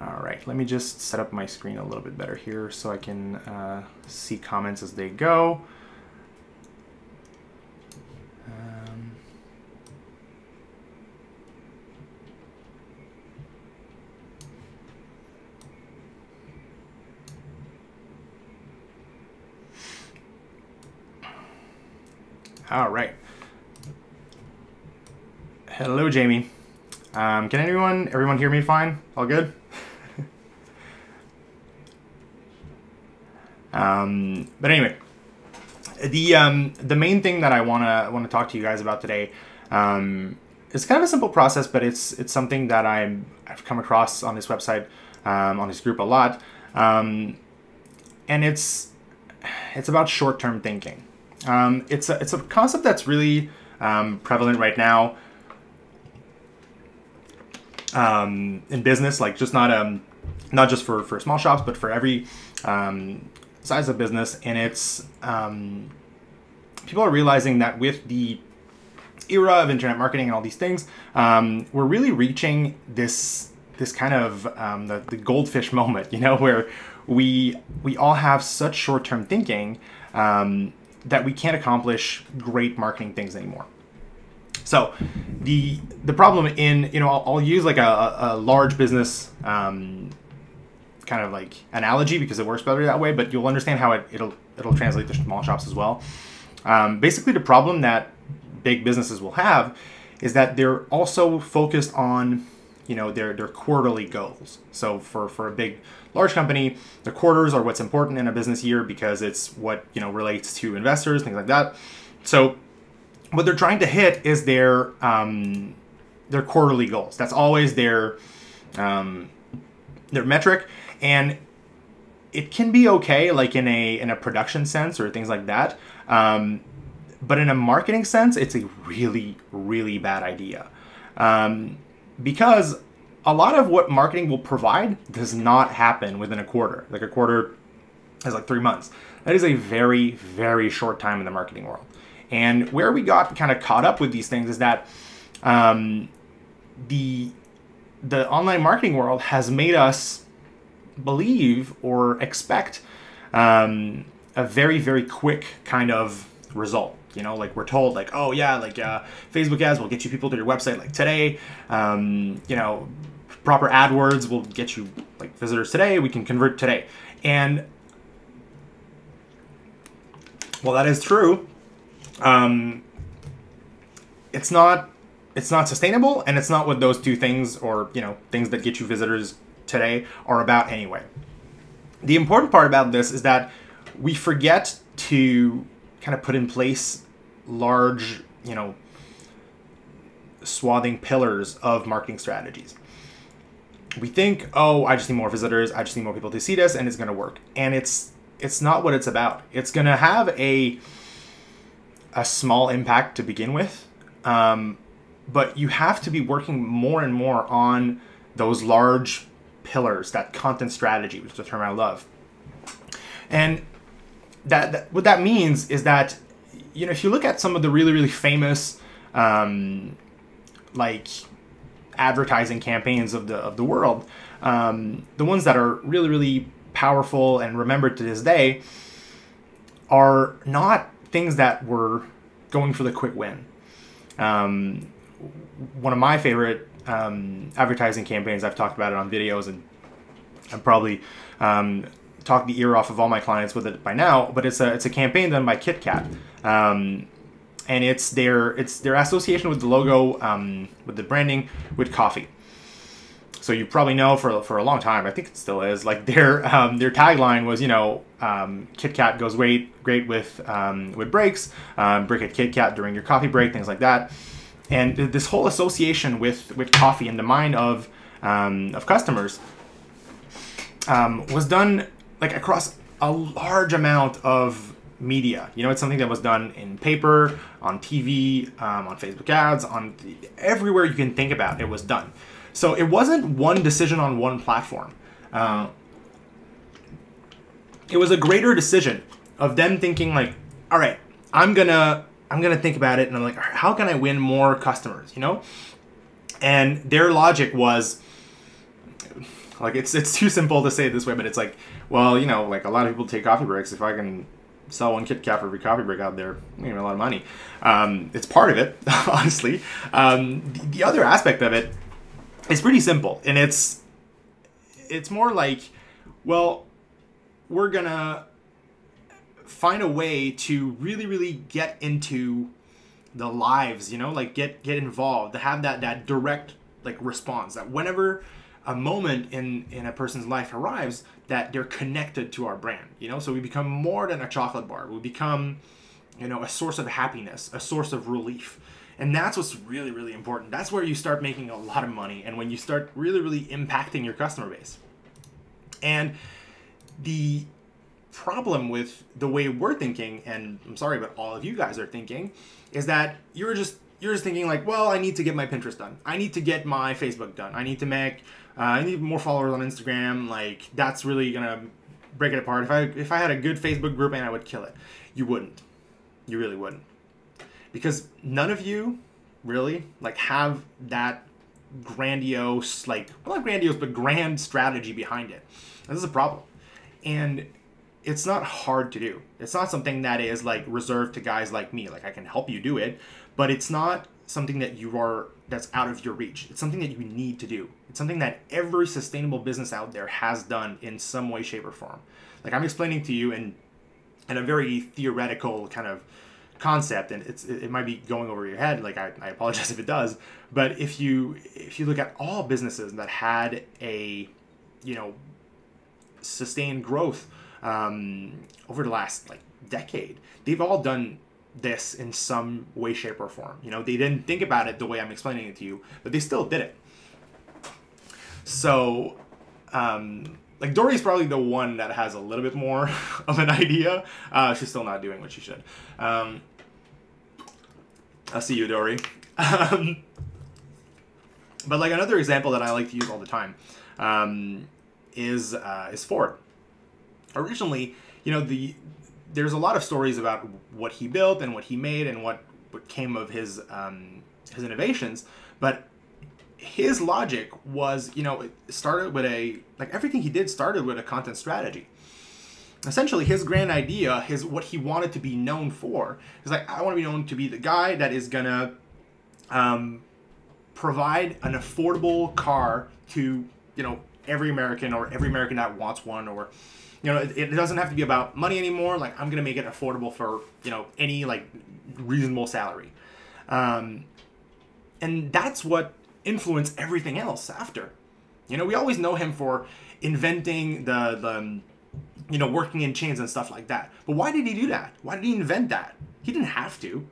All right, let me just set up my screen a little bit better here so I can see comments as they go. All right. Hello, Jamie. Can everyone hear me fine? All good? But anyway, the main thing that I wanna talk to you guys about today, it's kind of a simple process, but it's something that I've come across on this website, on this group a lot, and it's about short-term thinking. It's a concept that's really prevalent right now in business, like just not just for small shops, but for every size of business. And it's people are realizing that with the era of internet marketing and all these things, we're really reaching this kind of the goldfish moment, you know, where we all have such short-term thinking that we can't accomplish great marketing things anymore. So the problem in, you know, I'll use like a large business kind of like analogy because it works better that way, but you'll understand how it'll translate to small shops as well. Basically, the problem that big businesses will have is that they're also focused on, you know, their quarterly goals. So for a large company, the quarters are what's important in a business year because it's what, you know, relates to investors, things like that. So what they're trying to hit is their quarterly goals. That's always their metric, and it can be okay, like in a production sense or things like that. But in a marketing sense, it's a really, really bad idea. Because a lot of what marketing will provide does not happen within a quarter. Like a quarter is like 3 months. That is a very, very short time in the marketing world. And where we got kind of caught up with these things is that the online marketing world has made us believe or expect a very, very quick kind of result. You know, like we're told, like, oh yeah, like Facebook ads will get you people to your website like today. You know, proper AdWords will get you like visitors today. We can convert today. And well, that is true. It's not sustainable, and it's not what those two things, or, you know, things that get you visitors today, are about anyway. The important part about this is that we forget to kind of put in place large, you know, swathing pillars of marketing strategies. We think, oh, I just need more visitors, I just need more people to see this, and it's going to work. And it's not what it's about. It's going to have a small impact to begin with, but you have to be working more and more on those large pillars, that content strategy, which is a term I love. And that what that means is that, you know, if you look at some of the really, really famous like advertising campaigns of the world, the ones that are really, really powerful and remembered to this day are not things that were going for the quick win. One of my favorite advertising campaigns, I've talked about it on videos, and I've probably talked the ear off of all my clients with it by now, but it's a campaign done by KitKat. And it's their association with the logo, with the branding, with coffee. So you probably know for a long time, I think it still is, like their tagline was, you know, KitKat goes great with breaks, break at KitKat during your coffee break, things like that. And this whole association with coffee in the mind of customers was done like across a large amount of media. You know, it's something that was done in paper, on TV, on Facebook ads, on everywhere you can think about, it was done. So it wasn't one decision on one platform. It was a greater decision of them thinking like, all right, I'm gonna think about it, and I'm like, how can I win more customers, you know? And their logic was, like it's too simple to say it this way, but it's like, well, you know, like a lot of people take coffee breaks. If I can sell one Kit Kat for every coffee break out there, I'm making a lot of money. It's part of it, honestly. The other aspect of it is pretty simple, and it's more like, well, we're gonna find a way to really, really get into the lives, you know, like get involved, to have that direct like response, that whenever a moment in a person's life arrives, that they're connected to our brand, you know. So we become more than a chocolate bar. We become, you know, a source of happiness, a source of relief. And that's what's really, really important. That's where you start making a lot of money, and when you start really, really impacting your customer base. And the problem with the way we're thinking, and I'm sorry, but all of you guys are thinking, is that you're just thinking like, well, I need to get my Pinterest done. I need to get my Facebook done. I need to make, I need more followers on Instagram. Like, that's really gonna break it apart. If I had a good Facebook group, and I would kill it. You wouldn't. You really wouldn't. Because none of you really like have that grandiose, like, well, not grandiose, but grand strategy behind it. This is a problem. And it's not hard to do. It's not something that is like reserved to guys like me. Like, I can help you do it, but it's not something that that's out of your reach. It's something that you need to do. It's something that every sustainable business out there has done in some way, shape, or form. Like, I'm explaining to you in a very theoretical kind of concept, and it might be going over your head. Like, I apologize if it does, but if you look at all businesses that had a, you know, sustained growth over the last like decade, they've all done this in some way, shape, or form. You know, they didn't think about it the way I'm explaining it to you, but they still did it. So, like, Dory's probably the one that has a little bit more of an idea. She's still not doing what she should. I'll see you, Dory. But like, another example that I like to use all the time is Ford. Originally, you know, there's a lot of stories about what he built and what he made and what came of his innovations, but his logic was, you know, it started with everything he did started with a content strategy. Essentially, his grand idea, what he wanted to be known for, is like, I want to be known to be the guy that is gonna provide an affordable car to, you know, every American, or every American that wants one, or, you know, it doesn't have to be about money anymore. Like, I'm gonna make it affordable for, you know, any like reasonable salary, and that's what influenced everything else after. You know, we always know him for inventing the you know, working in chains and stuff like that. But why did he do that? Why did he invent that? He didn't have to.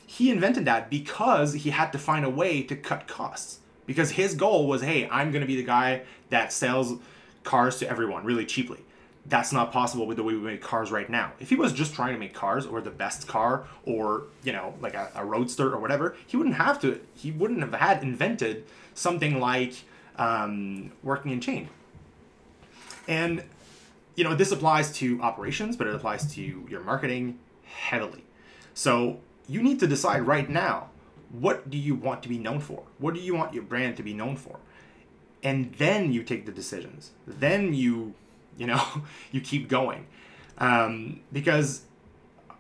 He invented that because he had to find a way to cut costs. Because his goal was, hey, I'm gonna be the guy that sells cars to everyone really cheaply. That's not possible with the way we make cars right now. If he was just trying to make cars, or the best car, or, you know, like a roadster or whatever, he wouldn't have had invented something like working in chain. And, you know, this applies to operations, but it applies to your marketing heavily. So you need to decide right now, what do you want to be known for? What do you want your brand to be known for? And then you take the decisions. Then you know, you keep going. Because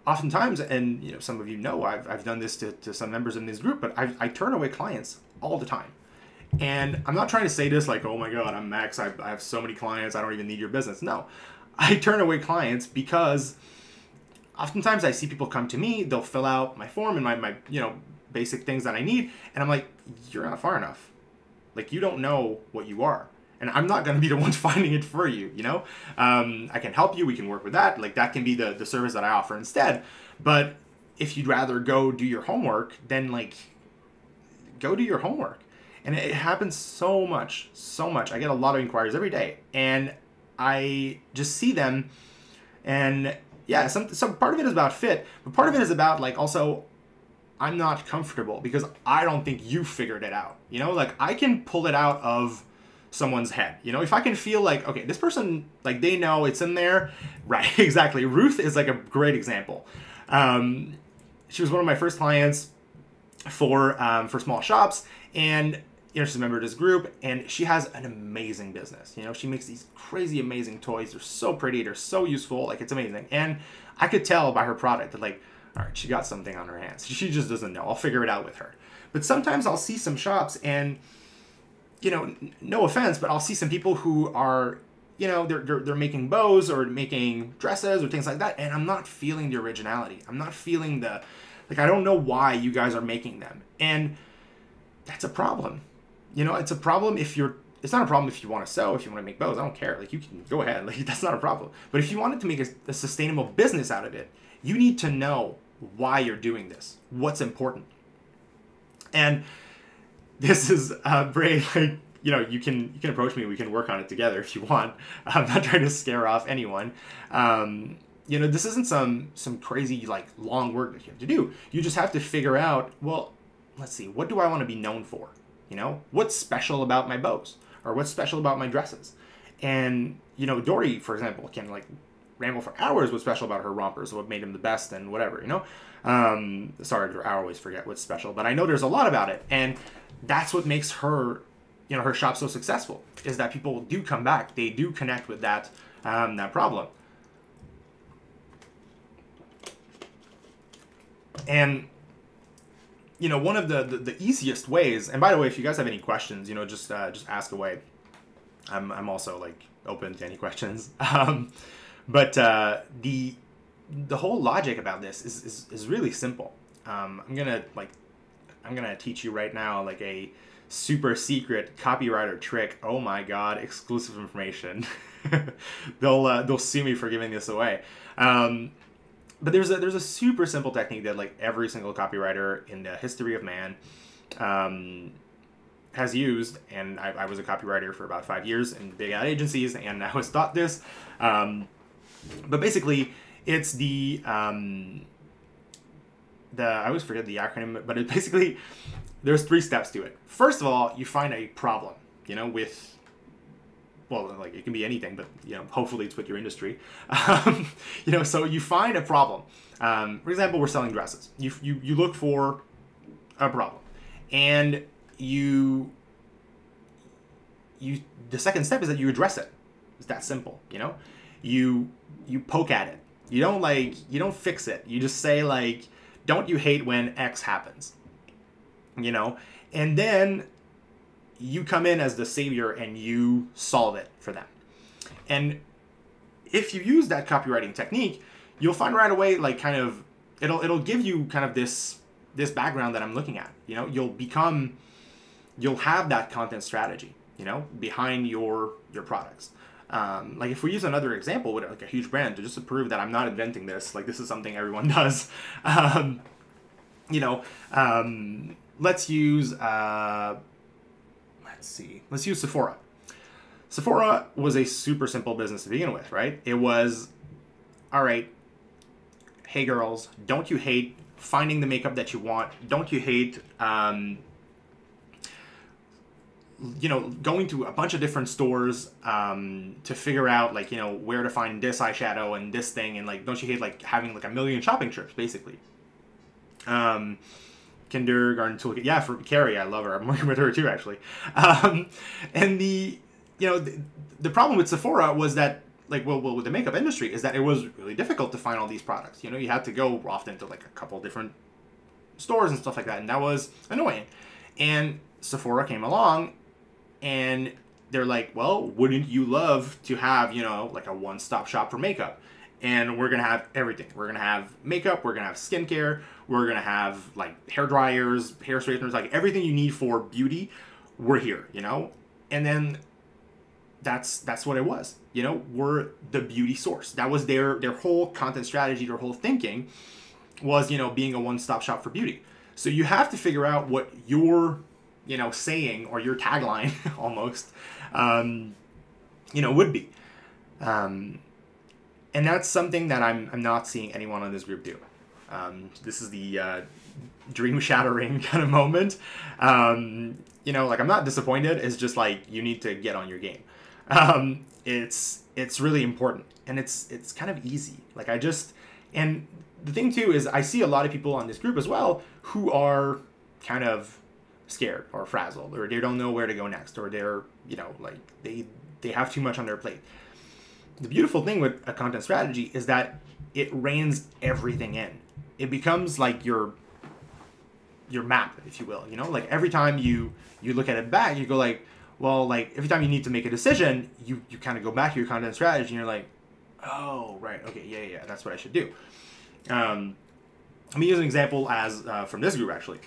oftentimes, and, you know, some of you know, I've done this to some members in this group, but I turn away clients all the time. And I'm not trying to say this like, oh my God, I'm Max, I have so many clients, I don't even need your business. No, I turn away clients because oftentimes I see people come to me, they'll fill out my form and my you know, basic things that I need, and I'm like, you're not far enough. Like, you don't know what you are. And I'm not going to be the one finding it for you, you know? I can help you, we can work with that. Like, that can be the service that I offer instead. But if you'd rather go do your homework, then, like, go do your homework. And it happens so much. I get a lot of inquiries every day, and I just see them, and yeah, some part of it is about fit, but part of it is about, like, also, I'm not comfortable because I don't think you figured it out. You know, like, I can pull it out of someone's head. You know, if I can feel like, okay, this person, like, they know it's in there. Right, exactly. Ruth is like a great example. She was one of my first clients for small shops, and she's a member of this group, and she has an amazing business. She makes these crazy, amazing toys. They're so pretty. They're so useful. Like, it's amazing. And I could tell by her product that, like, all right, she got something on her hands. She just doesn't know. I'll figure it out with her. But sometimes I'll see some shops and, no offense, but I'll see some people who are, they're making bows or making dresses or things like that, and I'm not feeling the originality. I'm not feeling I don't know why you guys are making them. And that's a problem. It's a problem it's not a problem if you want to sew, if you want to make bows. I don't care. Like, you can go ahead. Like, that's not a problem. But if you wanted to make a sustainable business out of it, you need to know why you're doing this, what's important. And this is Bray, like, you can approach me. We can work on it together if you want. I'm not trying to scare off anyone. This isn't some crazy, like, long work that you have to do. You just have to figure out, well, let's see, what do I want to be known for? What's special about my bows, or what's special about my dresses? And, Dory, for example, can, like, ramble for hours what's special about her rompers, what made them the best, and whatever, Sorry, I always forget what's special, but I know there's a lot about it. And that's what makes her, her shop so successful, is that people do come back. They do connect with that problem. And, one of the easiest ways, and by the way, if you guys have any questions, just ask away. I'm also, like, open to any questions. But the whole logic about this is really simple. I'm gonna teach you right now, like, a super secret copywriter trick. Oh my God, exclusive information. They'll sue me for giving this away. But there's a super simple technique that, like, every single copywriter in the history of man has used, and I was a copywriter for about 5 years in big ad agencies, and I was taught this. But basically, it's I always forget the acronym, but there's 3 steps to it. First of all, you find a problem, like, it can be anything, but, hopefully it's with your industry. So you find a problem. For example, we're selling dresses. You look for a problem, and the second step is that you address it. It's that simple, You poke at it. You don't fix it. You just say, like, don't you hate when X happens? And then you come in as the savior and you solve it for them. And if you use that copywriting technique, you'll find right away, like, kind of, it'll give you kind of this background that I'm looking at. You'll have that content strategy, behind your products. Like, if we use another example with, like, a huge brand, just to prove that I'm not inventing this, like, this is something everyone does. Let's use Sephora. Sephora was a super simple business to begin with, right? It was, all right, hey girls, don't you hate finding the makeup that you want? Don't you hate, going to a bunch of different stores to figure out, like, where to find this eyeshadow and this thing, and, like, don't you hate, like, having, like, a million shopping trips, basically? Kindergarten toolkit. Yeah, for Carrie, I love her. I'm working with her too, actually. And the problem with Sephora was that, like, well, with the makeup industry, is that it was really difficult to find all these products. You had to go often to, like, a couple different stores and stuff like that, and that was annoying. And Sephora came along, and they're like, well, wouldn't you love to have, like, a one-stop shop for makeup? And we're going to have everything. We're going to have makeup. We're going to have skincare. We're going to have, like, hair dryers, hair straighteners, like, everything you need for beauty. We're here, And then that's what it was. We're the beauty source. That was their whole content strategy, their whole thinking was, being a one-stop shop for beauty. So you have to figure out what your, saying, or your tagline almost, would be. And that's something that I'm not seeing anyone on this group do. This is the dream shattering kind of moment. Like, I'm not disappointed. It's just, like, you need to get on your game. It's really important, and it's kind of easy. Like, and the thing too is I see a lot of people on this group as well who are kind of scared or frazzled, or they don't know where to go next, or they're, you know, like they have too much on their plate. The beautiful thing with a content strategy is that it reins everything in. It becomes like your map, if you will. You know, like every time you look at it back, you go like, well, like every time you need to make a decision, you kind of go back to your content strategy and you're like, oh, right, okay, yeah, that's what I should do. Let me use an example as from this group actually.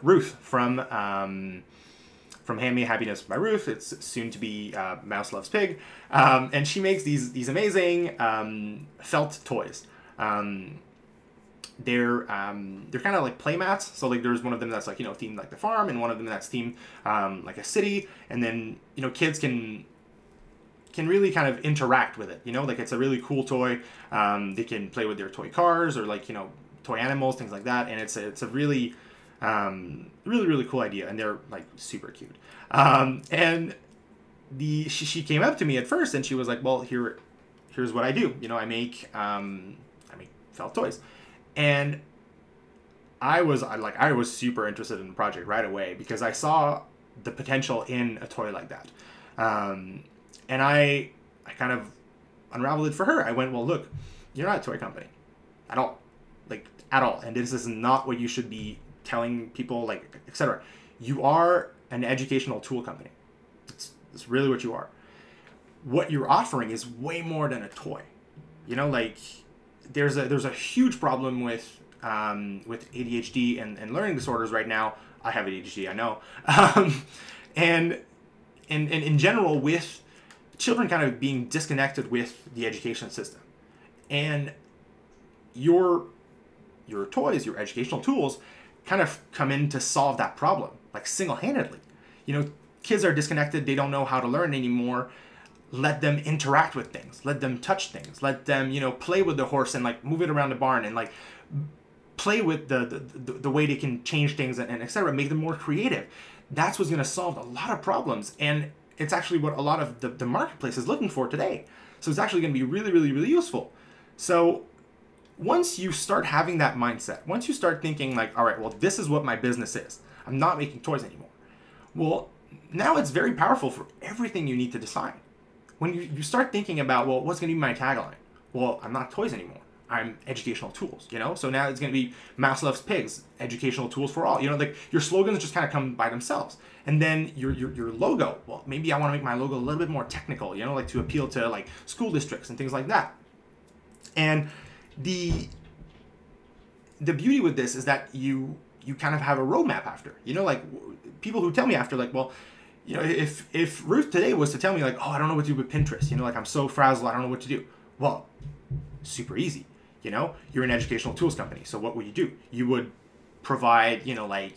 Ruth from Handmade Happiness by Ruth. It's soon to be Mouse Loves Pig, and she makes these amazing felt toys. They're kind of like play mats. So like there's one of them that's like, you know, themed like the farm, and one of them that's themed like a city, and then, you know, kids can really kind of interact with it, you know, like it's a really cool toy. They can play with their toy cars or like, you know, toy animals, things like that, and it's a really really cool idea, and they're like super cute. And she came up to me at first and she was like, well, here's what I do, you know, I make felt toys. And I was super interested in the project right away because I saw the potential in a toy like that. And I kind of unraveled it for her. I went, well, look, you're not a toy company at all, like at all. And this is not what you should be telling people, like, etc. You are an educational tool company. It's really what you are. What you're offering is way more than a toy. You know, like there's a huge problem with ADHD and learning disorders right now. I have ADHD, I know, and in general with children kind of being disconnected with the education system, and your toys, your educational tools, kind of come in to solve that problem, like single-handedly. You know, kids are disconnected; they don't know how to learn anymore. Let them interact with things. Let them touch things. Let them, you know, play with the horse and like move it around the barn and like play with the way they can change things and etc. Make them more creative. That's what's going to solve a lot of problems, and it's actually what a lot of the marketplace is looking for today. So it's actually going to be really, really, really useful. So once you start having that mindset, once you start thinking like, all right, well, this is what my business is. I'm not making toys anymore. Well, now it's very powerful for everything you need to decide. When you start thinking about, well, what's going to be my tagline? Well, I'm not toys anymore. I'm educational tools, you know? So now it's going to be Mouse Loves Pigs, educational tools for all. You know, like your slogans just kind of come by themselves. And then your logo, well, maybe I want to make my logo a little bit more technical, you know, like to appeal to like school districts and things like that. And the beauty with this is that you kind of have a roadmap after, you know, like people who tell me after, like, well, you know, if Ruth today was to tell me like, oh, I don't know what to do with Pinterest, you know, like I'm so frazzled, I don't know what to do. Well, super easy. You know, you're an educational tools company. So what would you do? You would provide, you know, like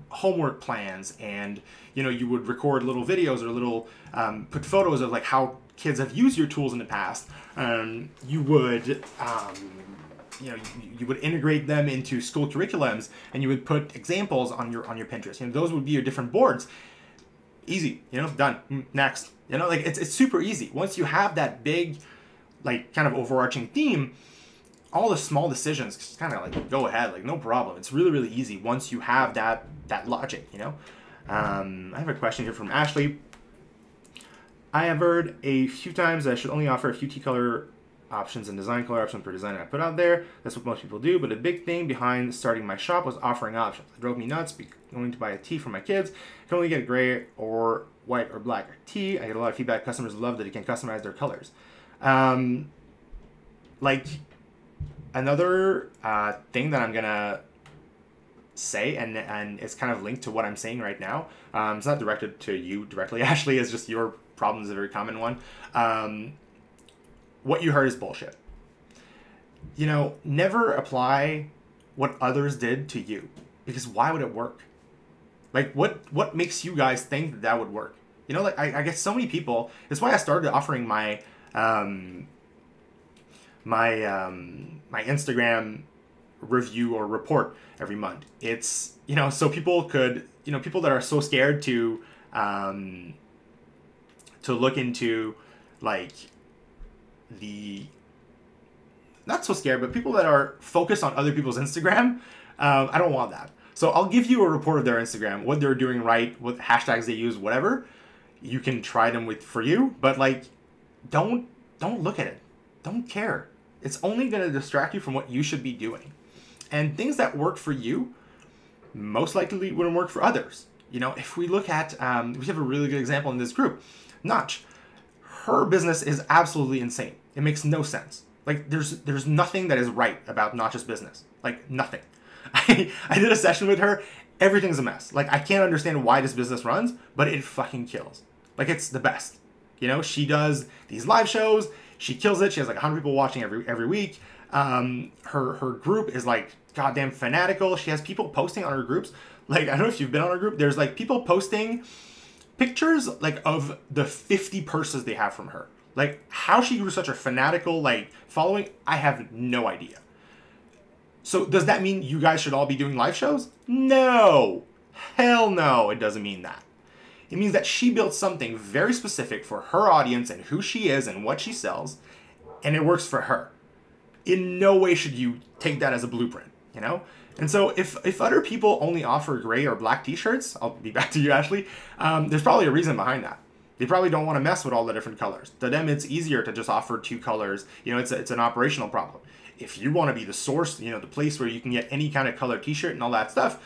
homework plans, and, you know, you would record little videos or little put photos of like how kids have used your tools in the past. You would you know, you would integrate them into school curriculums, and you would put examples on your Pinterest. You know, those would be your different boards. Easy, you know, done. Next, you know, like it's super easy. Once you have that big, like kind of overarching theme, all the small decisions just kind of like go ahead, like no problem. It's really, really easy once you have that logic, you know. I have a question here from Ashley. I have heard a few times that I should only offer a few key color options and design color options per design I put out there. That's what most people do, but a big thing behind starting my shop was offering options. It drove me nuts going to buy a tee for my kids. I can only get gray or white or black tee. I get a lot of feedback. Customers love that they can customize their colors. Like another thing that I'm gonna say, and it's kind of linked to what I'm saying right now. It's not directed to you directly, Ashley. It's just your problem is a very common one. What you heard is bullshit. You know, never apply what others did to you, because why would it work? Like, what makes you guys think that would work? You know, like I get so many people. It's why I started offering my my Instagram review or report every month. It's, you know, so people could, you know, people that are so scared to look into like not so scared, but people that are focused on other people's Instagram, I don't want that. So I'll give you a report of their Instagram, what they're doing right, what hashtags they use, whatever. You can try them for you, but like, don't look at it. Don't care. It's only going to distract you from what you should be doing. And things that work for you most likely wouldn't work for others. You know, if we look at, we have a really good example in this group, Notch. Her business is absolutely insane. It makes no sense. Like, there's nothing that is right about Notch's business. Like, nothing. I did a session with her. Everything's a mess. Like, I can't understand why this business runs, but it fucking kills. Like, it's the best. You know, she does these live shows. She kills it. She has like 100 people watching every week. Her group is like goddamn fanatical. She has people posting on her groups. Like, I don't know if you've been on her group. There's like people posting pictures like of the 50 purses they have from her. Like, how she grew such a fanatical like following, I have no idea. So does that mean you guys should all be doing live shows? No. Hell no, it doesn't mean that. It means that she built something very specific for her audience and who she is and what she sells, and it works for her. In no way should you take that as a blueprint, you know? And so if other people only offer gray or black t-shirts, I'll be back to you, Ashley, there's probably a reason behind that. They probably don't want to mess with all the different colors. To them, it's easier to just offer 2 colors. You know, it's an operational problem. If you want to be the source, you know, the place where you can get any kind of color t-shirt and all that stuff,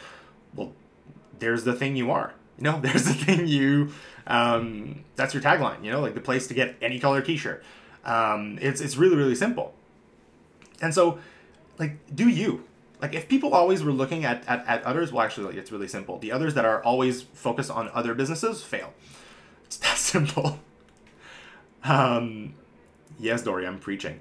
well, there's the thing you are. You know, there's the thing that's your tagline, you know, like the place to get any color t-shirt. It's really, really simple. And so, like, do you. Like, if people always were looking at others, well, actually, like, it's really simple. The others that are always focused on other businesses fail. It's that simple. Yes, Dory, I'm preaching.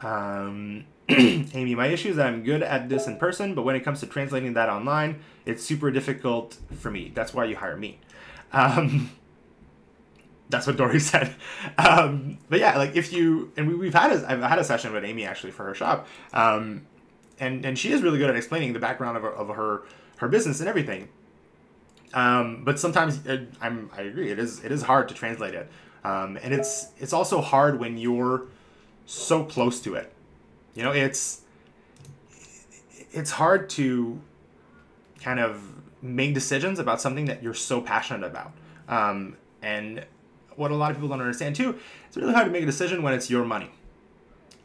Amy, my issue is that I'm good at this in person, but when it comes to translating that online, it's super difficult for me. That's why you hire me. That's what Dory said. But yeah, like if you, and I've had a session with Amy actually for her shop. And she is really good at explaining the background of her business and everything. But sometimes I agree, it is hard to translate it. And it's also hard when you're so close to it. You know, it's hard to kind of make decisions about something that you're so passionate about. And what a lot of people don't understand too, it's really hard to make a decision when it's your money.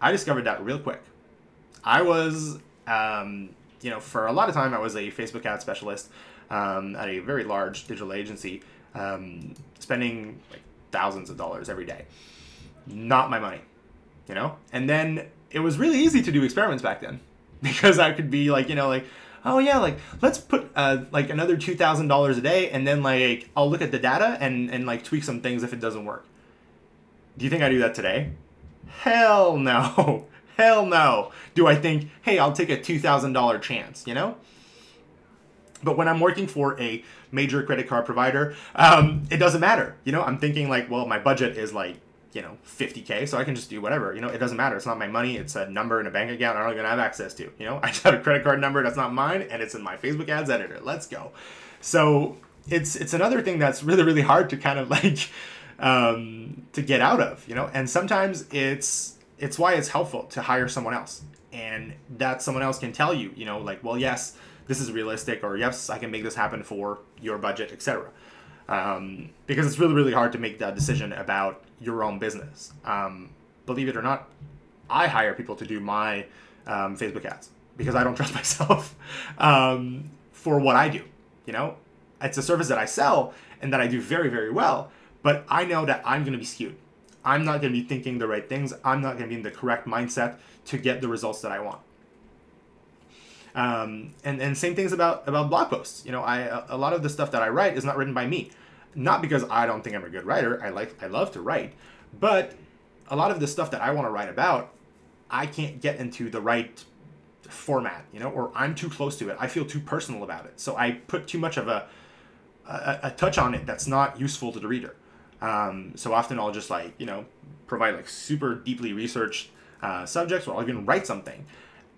I discovered that real quick. I was, you know, for a lot of time, I was a Facebook ad specialist at a very large digital agency, spending like thousands of dollars every day. Not my money, you know? And then it was really easy to do experiments back then because I could be like, you know, like, oh yeah, like let's put like another $2,000 a day, and then like I'll look at the data and like tweak some things if it doesn't work. Do you think I do that today? Hell no. Hell no. Do I think, hey, I'll take a $2,000 chance, you know? But when I'm working for a major credit card provider, it doesn't matter. You know, I'm thinking like, well, my budget is like, you know, $50K, so I can just do whatever. You know, it doesn't matter. It's not my money. It's a number in a bank account I don't even have access to. You know, I just have a credit card number that's not mine, and it's in my Facebook ads editor. Let's go. So it's another thing that's really, really hard to kind of like to get out of. You know, and sometimes it's why it's helpful to hire someone else, and that someone else can tell you, you know, like, well, yes, this is realistic, or yes, I can make this happen for your budget, etc. Because it's really, really hard to make that decision about your own business. Believe it or not, I hire people to do my Facebook ads because I don't trust myself for what I do. You know, it's a service that I sell and that I do very, very well, but I know that I'm going to be skewed. I'm not going to be thinking the right things. I'm not going to be in the correct mindset to get the results that I want. And same things about blog posts. You know, a lot of the stuff that I write is not written by me, not because I don't think I'm a good writer. I love to write, but a lot of the stuff that I want to write about, I can't get into the right format, you know, or I'm too close to it. I feel too personal about it. So I put too much of a touch on it that's not useful to the reader. So often I'll just like, you know, provide like super deeply researched subjects, or I'll even write something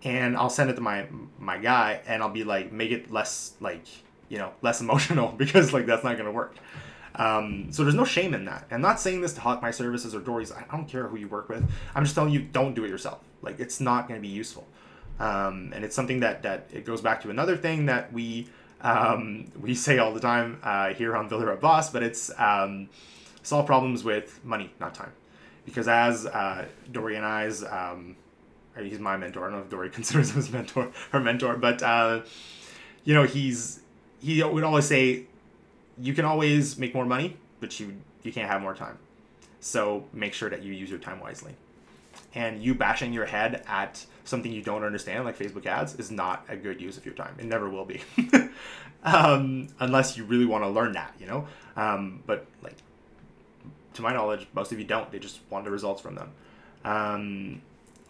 and I'll send it to my guy, and I'll be like, make it less like, you know, less emotional, because like that's not going to work. So there's no shame in that. I'm not saying this to hawk my services or Dory's. I don't care who you work with. I'm just telling you, don't do it yourself. Like, it's not going to be useful. And it's something that it goes back to another thing that we say all the time here on Builder Up Boss, but it's solve problems with money, not time. Because as Dory and I's, he's my mentor. I don't know if Dory considers him his mentor, her mentor, but you know, he would always say, you can always make more money, but you can't have more time. So make sure that you use your time wisely. And you bashing your head at something you don't understand, like Facebook ads, is not a good use of your time. It never will be, unless you really want to learn that, you know. But like, to my knowledge, most of you don't. They just want the results from them.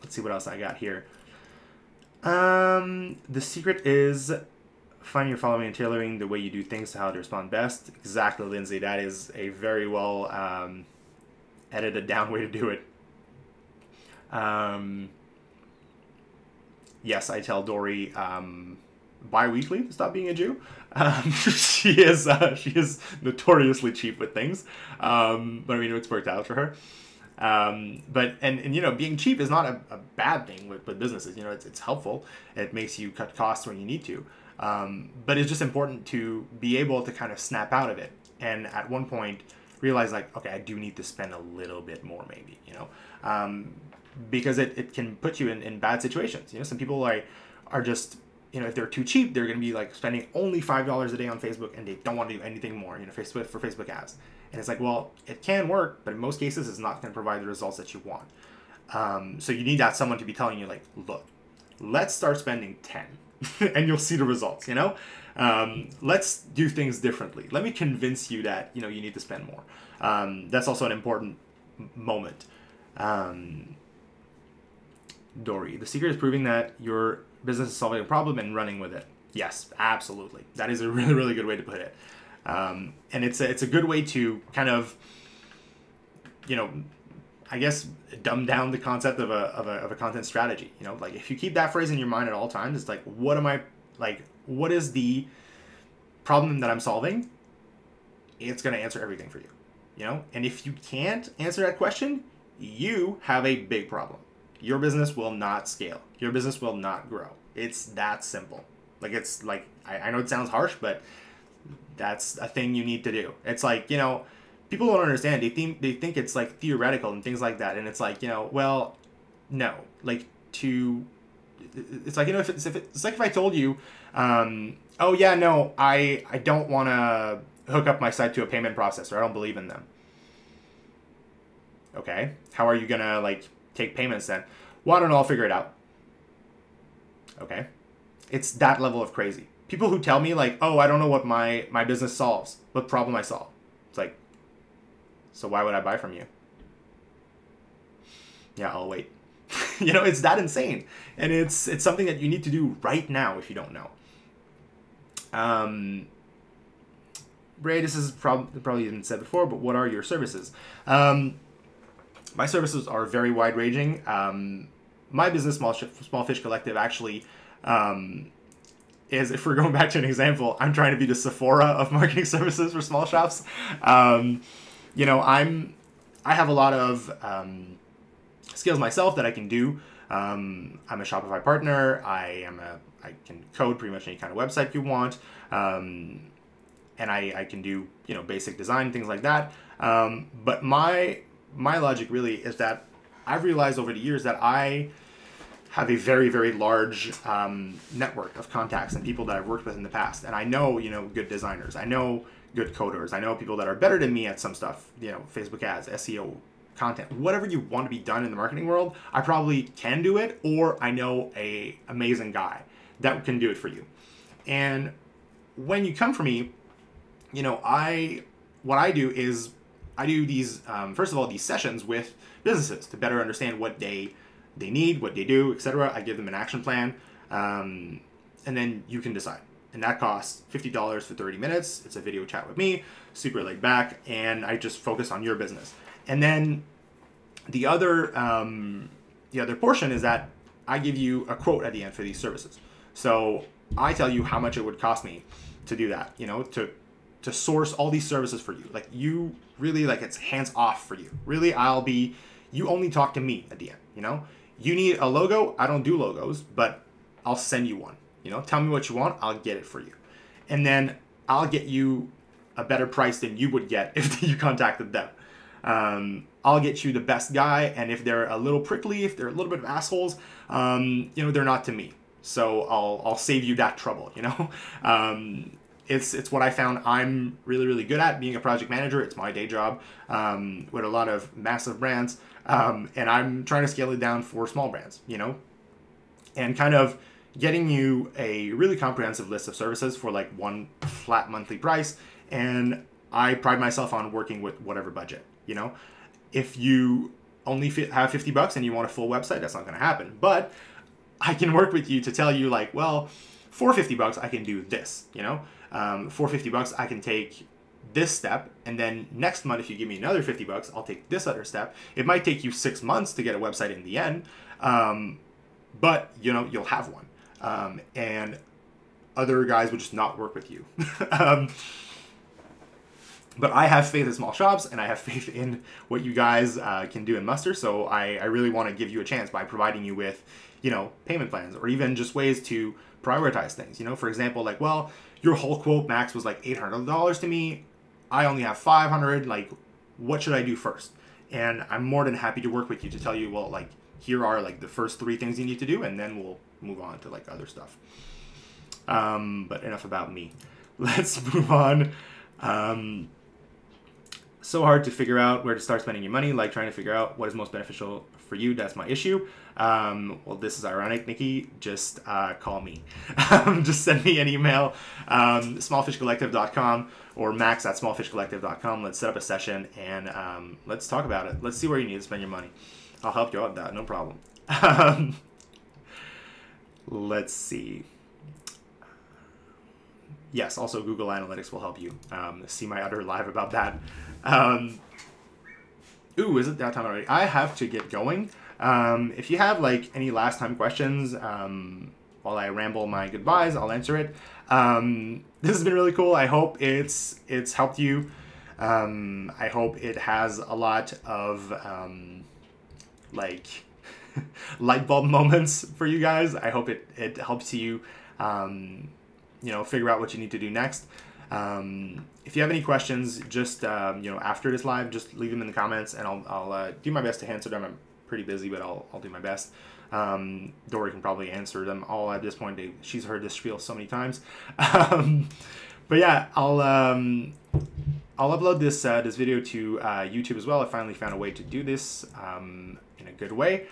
Let's see what else I got here. The secret is finding your following and tailoring the way you do things to how to respond best. Exactly, Lindsay. That is a very well edited down way to do it. Yes, I tell Dory bi-weekly to stop being a Jew. She is notoriously cheap with things, but I mean, it's worked out for her. But you know, being cheap is not a bad thing with businesses. You know, it's helpful. It makes you cut costs when you need to. But it's just important to be able to kind of snap out of it, and at one point realize, like, okay, I do need to spend a little bit more, maybe, you know, because it can put you in bad situations. You know, some people are just, you know, if they're too cheap, they're going to be like spending only $5 a day on Facebook, and they don't want to do anything more, you know, for Facebook ads. And it's like, well, it can work, but in most cases, it's not going to provide the results that you want. So you need that someone to be telling you, like, look, let's start spending 10, and you'll see the results. You know, let's do things differently. Let me convince you that, you know, you need to spend more. That's also an important moment. Dory, the secret is proving that your business is solving a problem and running with it. Yes, absolutely. That is a really, really good way to put it. And it's a good way to kind of, you know, I guess, dumb down the concept of a content strategy. You know, like, if you keep that phrase in your mind at all times, it's like, what is the problem that I'm solving? It's going to answer everything for you, you know? And if you can't answer that question, you have a big problem. Your business will not scale. Your business will not grow. It's that simple. Like, it's like, I know it sounds harsh, but that's a thing you need to do. It's like, you know, people don't understand. They think it's like theoretical and things like that. And it's like, you know, well, no, like, it's like, you know, it's like if I told you, oh yeah, no, I don't want to hook up my site to a payment processor. I don't believe in them. Okay. How are you going to, like, take payments then? Well, I don't know. I'll figure it out. Okay. It's that level of crazy. People who tell me, like, oh, I don't know what my business solves, what problem I solve. It's like, so why would I buy from you? Yeah, I'll wait. You know, it's that insane. And it's something that you need to do right now if you don't know. Ray, this is probably been said before, but what are your services? My services are very wide-ranging. My business, Small Fish Collective, actually is, if we're going back to an example, I'm trying to be the Sephora of marketing services for small shops. You know, I have a lot of skills myself that I can do. I'm a Shopify partner. I can code pretty much any kind of website you want. And I can do, you know, basic design, things like that. But my logic really is that I've realized over the years that I have a very, very large network of contacts and people that I've worked with in the past. And I know, you know, good designers. I know good coders. I know people that are better than me at some stuff, you know, Facebook ads, SEO, content, whatever you want to be done in the marketing world. I probably can do it, or I know a amazing guy that can do it for you. And when you come for me, you know, what I do is I do these, first of all, these sessions with businesses to better understand what they need, what they do, etc. I give them an action plan, and then you can decide. And that costs $50 for 30 minutes. It's a video chat with me, super laid back, and I just focus on your business. And then the other portion is that I give you a quote at the end for these services. So I tell you how much it would cost me to do that, you know, to source all these services for you. Like, you really, like, it's hands off for you. Really, you only talk to me at the end, you know? You need a logo. I don't do logos, but I'll send you one. You know, tell me what you want, I'll get it for you. And then I'll get you a better price than you would get if you contacted them. I'll get you the best guy, and if they're a little prickly, if they're a little bit of assholes, you know, they're not to me. So I'll save you that trouble, you know? It's what I found I'm really, really good at, being a project manager. It's my day job, with a lot of massive brands. And I'm trying to scale it down for small brands, you know, and kind of getting you a really comprehensive list of services for like one flat monthly price. And I pride myself on working with whatever budget, you know. If you only have $50 and you want a full website, that's not going to happen. But I can work with you to tell you like, well, for $50, I can do this, you know. For $50, I can take this step, and then next month, if you give me another $50, I'll take this other step. It might take you 6 months to get a website in the end, but you know, you'll have one. And other guys would just not work with you. But I have faith in small shops, and I have faith in what you guys can do and muster. So I really want to give you a chance by providing you with, you know, payment plans, or even just ways to prioritize things. You know, for example, like, well, your whole quote max was like $800 to me. I only have 500. Like, what should I do first? And I'm more than happy to work with you to tell you, well, like, here are like the first 3 things you need to do, and then we'll move on to like other stuff. But enough about me. Let's move on. So hard to figure out where to start spending your money, like trying to figure out what is most beneficial for you. That's my issue. Well, this is ironic, Nikki. Just call me. Just send me an email, smallfishcollective.com or max@smallfishcollective.com. Let's set up a session and let's talk about it. Let's see where you need to spend your money. I'll help you out with that, no problem. Let's see. Yes, also Google Analytics will help you. See my other live about that. Ooh, is it that time already? I have to get going. If you have like any last time questions, while I ramble my goodbyes, I'll answer it. This has been really cool. I hope it's helped you. I hope it has a lot of like light bulb moments for you guys. I hope it helps you, you know, figure out what you need to do next. If you have any questions, just, you know, after this live, just leave them in the comments, and I'll do my best to answer them. I'm pretty busy, but I'll do my best. Dory can probably answer them all at this point. She's heard this spiel so many times. But yeah, I'll upload this this video to YouTube as well. I finally found a way to do this in a good way,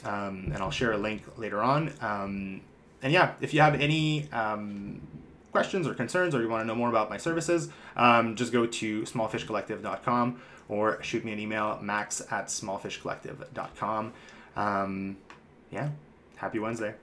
and I'll share a link later on. And yeah, if you have any questions or concerns, or you want to know more about my services, just go to smallfishcollective.com or shoot me an email, max@smallfishcollective.com. Yeah, happy Wednesday.